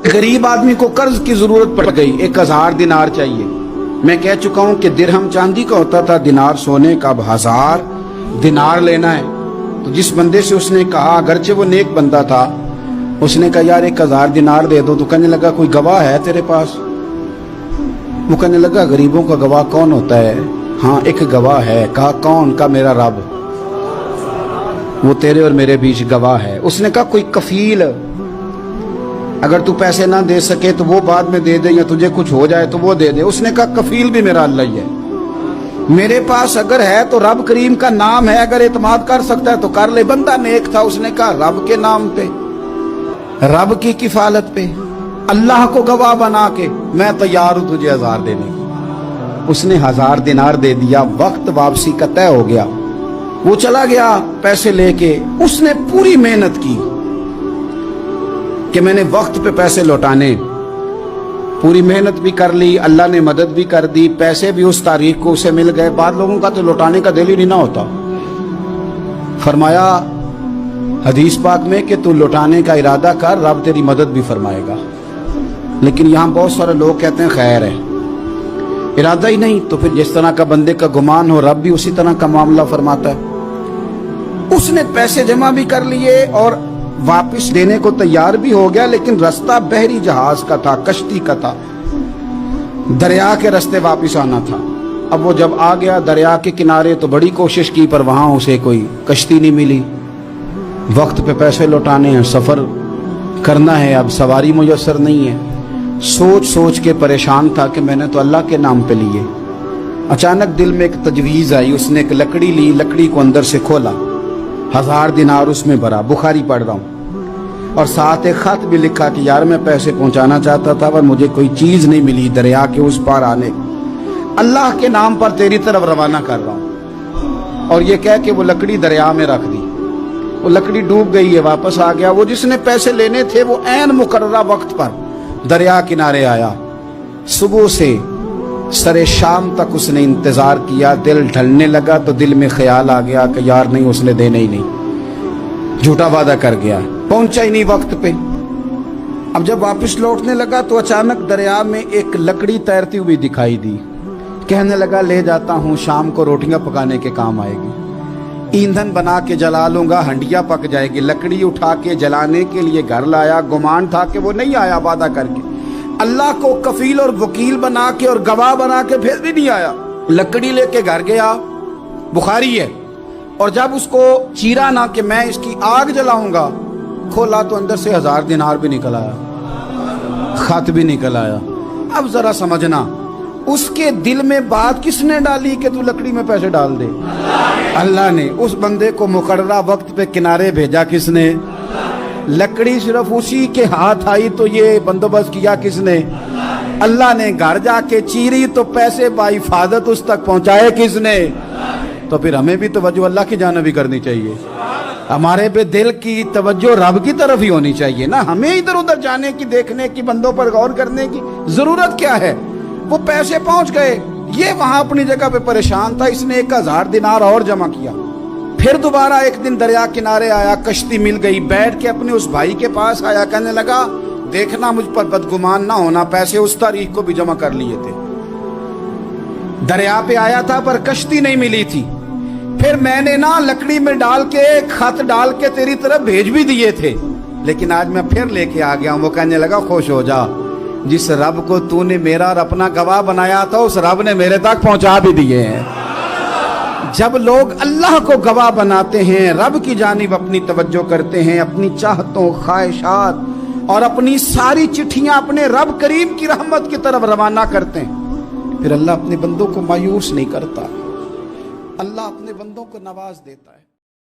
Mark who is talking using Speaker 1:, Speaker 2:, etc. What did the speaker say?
Speaker 1: गरीब आदमी को कर्ज की जरूरत पड़ गई, 1000 दिनार चाहिए। मैं कह चुका हूं कि दिरहम चांदी का होता था, दिनार सोने का। अब 1000 दिनार लेना है। तो जिस बंदे से उसने कहा, अगरचे वो नेक बंदा था, उसने कहा यार 1000 दिनार दे दो। तो कहने लगा कोई गवाह है तेरे पास? वो कहने लगा गरीबों का गवाह कौन होता है? हाँ एक गवाह है। कहा कौन? का मेरा रब, वो तेरे और मेरे बीच गवाह है। उसने कहा कोई कफील, अगर तू पैसे ना दे सके तो वो बाद में दे दे, या तुझे कुछ हो जाए तो वो दे दे। उसने कहा कफील भी मेरा अल्लाह ही है। मेरे पास अगर है तो रब करीम का नाम है, अगर एतमाद कर सकता है तो कर ले। बंदा नेक था, उसने कहा रब के नाम पे, रब की किफालत पे, अल्लाह को गवाह बना के मैं तैयार हूं तुझे 1000 देने को। उसने 1000 दिनार दे दिया। वक्त वापसी का तय हो गया। वो चला गया पैसे लेके। उसने पूरी मेहनत की कि मैंने वक्त पे पैसे लौटाने, पूरी मेहनत भी कर ली, अल्लाह ने मदद भी कर दी, पैसे भी उस तारीख को उसे मिल गए। बाद लोगों का तो लौटाने का दिल ही नहीं ना होता। फरमाया हदीस पाक में कि तू लौटाने का इरादा कर, रब तेरी मदद भी फरमाएगा। लेकिन यहाँ बहुत सारे लोग कहते हैं खैर है, इरादा ही नहीं। तो फिर जिस तरह का बंदे का गुमान हो, रब भी उसी तरह का मामला फरमाता है। उसने पैसे जमा भी कर लिए और वापस देने को तैयार भी हो गया, लेकिन रास्ता बहरी जहाज का था, कश्ती का था, दरिया के रास्ते वापस आना था। अब वो जब आ गया दरिया के किनारे तो बड़ी कोशिश की, पर वहां उसे कोई कश्ती नहीं मिली। वक्त पे पैसे लौटाने हैं, सफर करना है, अब सवारी मुयस्सर नहीं है। सोच सोच के परेशान था कि मैंने तो अल्लाह के नाम पे लिए। अचानक दिल में एक तजवीज आई। उसने एक लकड़ी ली, लकड़ी को अंदर से खोला, 1000 दिनार उसमें भरा। बुखारी पढ़ रहा हूँ, और साथ एक खत भी लिखा कि यार मैं पैसे पहुंचाना चाहता था पर मुझे कोई चीज नहीं मिली दरिया के उस पार आने, अल्लाह के नाम पर तेरी तरफ रवाना कर रहा हूँ। और ये कह के वो लकड़ी दरिया में रख दी। वो लकड़ी डूब गई है, वापस आ गया। वो जिसने पैसे लेने थे वो ऐन मुकर्ररा वक्त पर दरिया किनारे आया। सुबह से सरे शाम तक उसने इंतजार किया। दिल ढलने लगा तो दिल में ख्याल आ गया कि यार नहीं, उसने देने ही नहीं, झूठा वादा कर गया, पहुंचा ही नहीं वक्त पे। अब जब वापस लौटने लगा तो अचानक दरिया में एक लकड़ी तैरती हुई दिखाई दी। कहने लगा ले जाता हूं, शाम को रोटियां पकाने के काम आएगी, ईंधन बना के जला लूंगा, हंडिया पक जाएगी। लकड़ी उठा के जलाने के लिए घर लाया। गुमान था कि वो नहीं आया वादा करके। अल्लाह को कफील और वकील बना के और गवाह बना के फिर भी नहीं आया। लकड़ी लेके घर गया, बुखारी है, और जब उसको चीरा ना कि मैं इसकी आग जलाऊंगा, खोला तो अंदर से 1000 दिनार भी निकल आया, खत भी निकल आया। अब जरा समझना, उसके दिल में बात किसने डाली कि तू लकड़ी में पैसे डाल दे? अल्लाह ने। उस बंदे को मुकर्ररा वक्त पे किनारे भेजा किसने? लकड़ी सिर्फ उसी के हाथ आई तो ये बंदोबस्त किया किसने? अल्लाह ने। घर जाके चीरी तो पैसे बाहिफाजत उस तक पहुंचाए किसने? तो फिर हमें भी तवज्जो अल्लाह की जानिब भी करनी चाहिए। हमारे पे दिल की तवज्जो रब की तरफ ही होनी चाहिए ना। हमें इधर उधर जाने की, देखने की, बंदों पर गौर करने की जरूरत क्या है? वो पैसे पहुंच गए, ये वहां अपनी जगह पे परेशान था। इसने 1000 दिनार और जमा किया। फिर दोबारा एक दिन दरिया किनारे आया, कश्ती मिल गई, बैठ के अपने उस भाई के पास आया। कहने लगा देखना मुझ पर बदगुमान ना होना, पैसे उस तारीख को भी जमा कर लिए थे। दरिया पे आया था पर कश्ती नहीं मिली थी। फिर मैंने ना लकड़ी में डाल के, खत डाल के तेरी तरफ भेज भी दिए थे, लेकिन आज मैं फिर लेके आ गया हूं। वो कहने लगा खुश हो जा, जिस रब को तूने मेरा और अपना गवाह बनाया था उस रब ने मेरे तक पहुंचा भी दिए हैं। जब लोग अल्लाह को गवाह बनाते हैं, रब की जानिब अपनी तवज्जो करते हैं, अपनी चाहतों, ख्वाहिशात और अपनी सारी चिट्ठियां अपने रब करीम की रहमत की तरफ रवाना करते हैं, फिर अल्लाह अपने बंदों को मायूस नहीं करता। अल्लाह अपने बंदों को नवाज देता है।